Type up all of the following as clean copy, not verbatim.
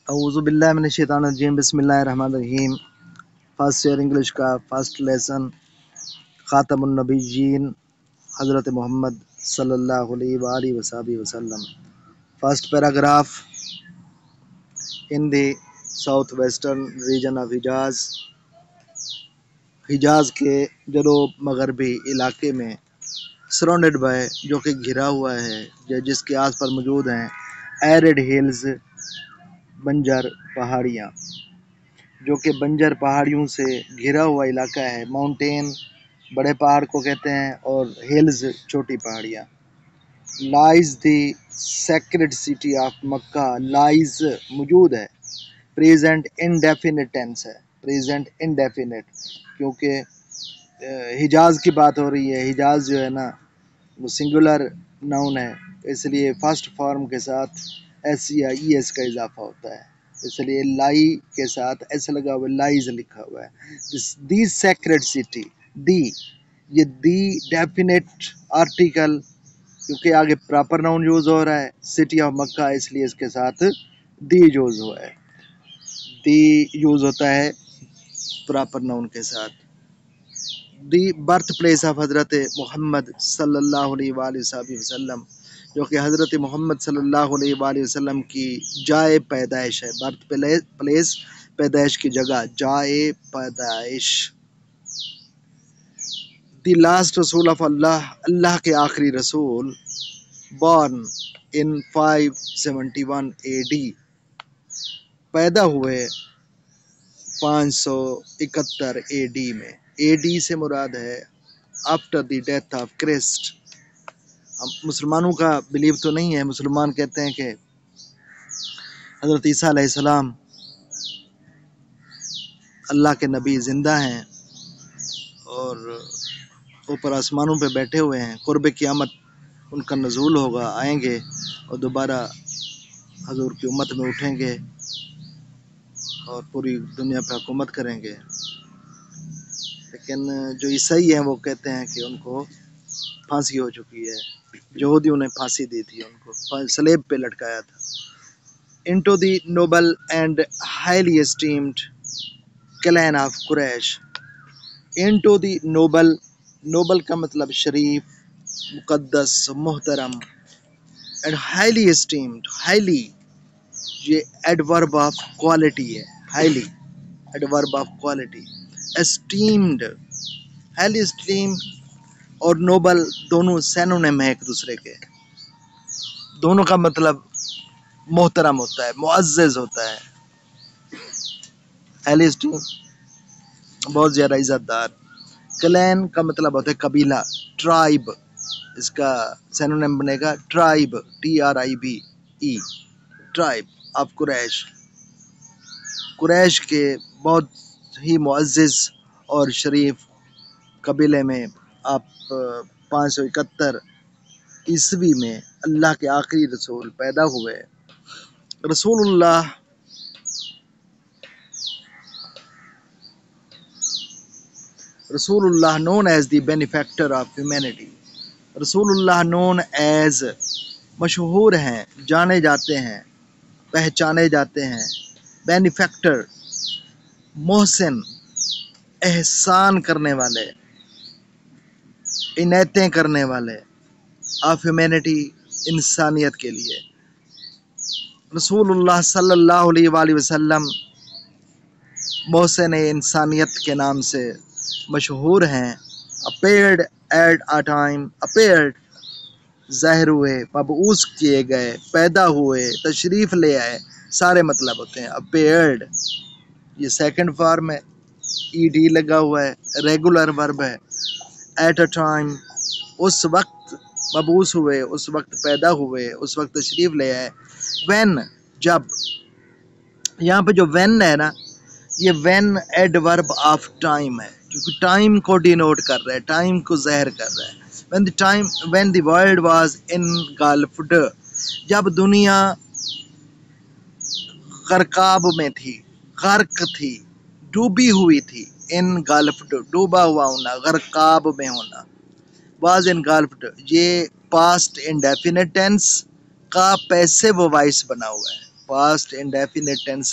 اعوذ باللہ من الشیطان الرجیم بسم اللہ الرحمن الرحیم۔ فرسٹ ایئر انگلش کا فرسٹ لیسن، خاتم النبیین حضرت محمد صلی اللہ علیہ وآلہ وصحبہ وسلم۔ First paragraph, in the south western region of Hejaz, Hejaz کے جنوب مغربی علاقے میں، سراؤنڈیڈ بائی جو کہ گھرا ہوا ہے، جس کے آس پر موجود ہیں ایرڈ ہلز، بنجر پہاڑیاں، جو کہ بنجر پہاڑیوں سے گھرا ہوا علاقہ ہے۔ ماؤنٹین بڑے پہاڑ کو کہتے ہیں اور ہلز چھوٹی پہاڑیاں۔ Lies the sacred city of Mecca, lies موجود ہے، پریزنٹ انڈیفینٹ ٹینس ہے، پریزنٹ انڈیفینٹ، کیونکہ حجاز کی بات ہو رہی ہے۔ حجاز جو ہے نا وہ سنگولر ناؤن ہے، اس لیے فرسٹ فارم کے ساتھ ایس یا ای ایس کا اضافہ ہوتا ہے، اس لیے لائی کے ساتھ ایس لگا ہوا ہے، لائز لکھا ہوا ہے۔ دی سیکرڈ سٹی، دی، یہ دی ڈیفینٹ آرٹیکل، کیونکہ آگے پراپر ناؤن یوز ہو رہا ہے، سٹی آف مکہ، اس لیے اس کے ساتھ دی یوز ہوا ہے۔ دی یوز ہوتا ہے پراپر ناؤن کے ساتھ۔ دی برتھ پلیس آف حضرت محمد صلی اللہ علیہ وآلہ وسلم، جو کہ حضرت محمد صلی اللہ علیہ وآلہ وسلم کی جائے پیدائش ہے۔ برتھ پلیس، پیدائش کی جگہ، جائے پیدائش۔ دی لاسٹ رسول آف اللہ، اللہ کے آخری رسول، بورن ان 571 AD، پیدا ہوئے 571 AD میں۔ AD سے مراد ہے after the death of crust. مسلمانوں کا بلیو تو نہیں ہے، مسلمان کہتے ہیں کہ حضرت عیسیٰ علیہ السلام اللہ کے نبی زندہ ہیں اور اوپر آسمانوں پہ بیٹھے ہوئے ہیں، قرب قیامت ان کا نزول ہوگا، آئیں گے اور دوبارہ حضور کی امت میں اٹھیں گے اور پوری دنیا پہ حکومت کریں گے۔ لیکن جو عیسائی ہیں وہ کہتے ہیں کہ ان کو پھانسی ہو چکی ہے، یہودیوں نے پھانسی دی تھی، ان کو صلیب پہ لٹکایا تھا۔ Into the noble and highly esteemed clan of Quraysh, into the noble, noble کا مطلب شریف، مقدس، محترم، اینڈ ہائیلی اسٹیمڈ، ہائیلی یہ ایڈورب آف کوالٹی ہے، highly adverb of quality, esteemed, highly esteemed اور نوبل دونوں سینونیم ہیں ایک دوسرے کے، دونوں کا مطلب محترم ہوتا ہے، معزز ہوتا ہے۔ ہائیلی اسٹیمڈ بہت زیادہ عزت دار۔ کلین کا مطلب ہوتا ہے قبیلہ، ٹرائب، اس کا سینونیم بنے گا ٹرائب، TRIBE، ٹرائب آف قریش، قریش کے بہت ہی معزز اور شریف قبیلے میں آپ 571 عیسوی میں اللہ کے آخری رسول پیدا ہوئے۔ رسول اللہ known as the benefactor of humanity، رسول اللہ known as مشہور ہیں، جانے جاتے ہیں، پہچانے جاتے ہیں، بینیفیکٹر محسن، احسان کرنے والے، عنایتیں کرنے والے، آف ہیومینٹی، انسانیت کے لیے۔ رسول اللہ صلی اللہ علیہ وآلہ وسلم محسن انسانیت کے نام سے مشہور ہیں۔ appeared at a time، appeared ظاہر ہوئے، مبعوث کیے گئے، پیدا ہوئے، تشریف لے آئے، سارے مطلب ہوتے ہیں۔ appeared یہ سیکنڈ فارم ہے، ED لگا ہوا ہے، ریگولر ورب ہے۔ at a time اس وقت مبعوث ہوئے، اس وقت پیدا ہوئے، اس وقت تشریف لے آئے۔ when جب، یہاں پہ جو when ہے نا، یہ when ایڈورب آف ٹائم ہے، کیونکہ ٹائم کو ڈینوٹ کر رہا ہے، ٹائم کو ظاہر کر رہا ہے۔ when the world was engulfed، جب دنیا غرقاب میں تھی، غرق تھی، ڈوبی ہوئی تھی، engulfed ڈوبا ہوا ہونا، غرقاب میں ہونا، was engulfed یہ past indefinite tense کا پیسو وائس بنا ہوا ہے، past indefinite tense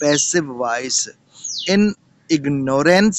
passive voice in ignorance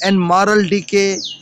and moral decay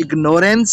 ignorance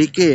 decay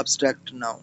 abstract noun।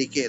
decay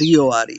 TORE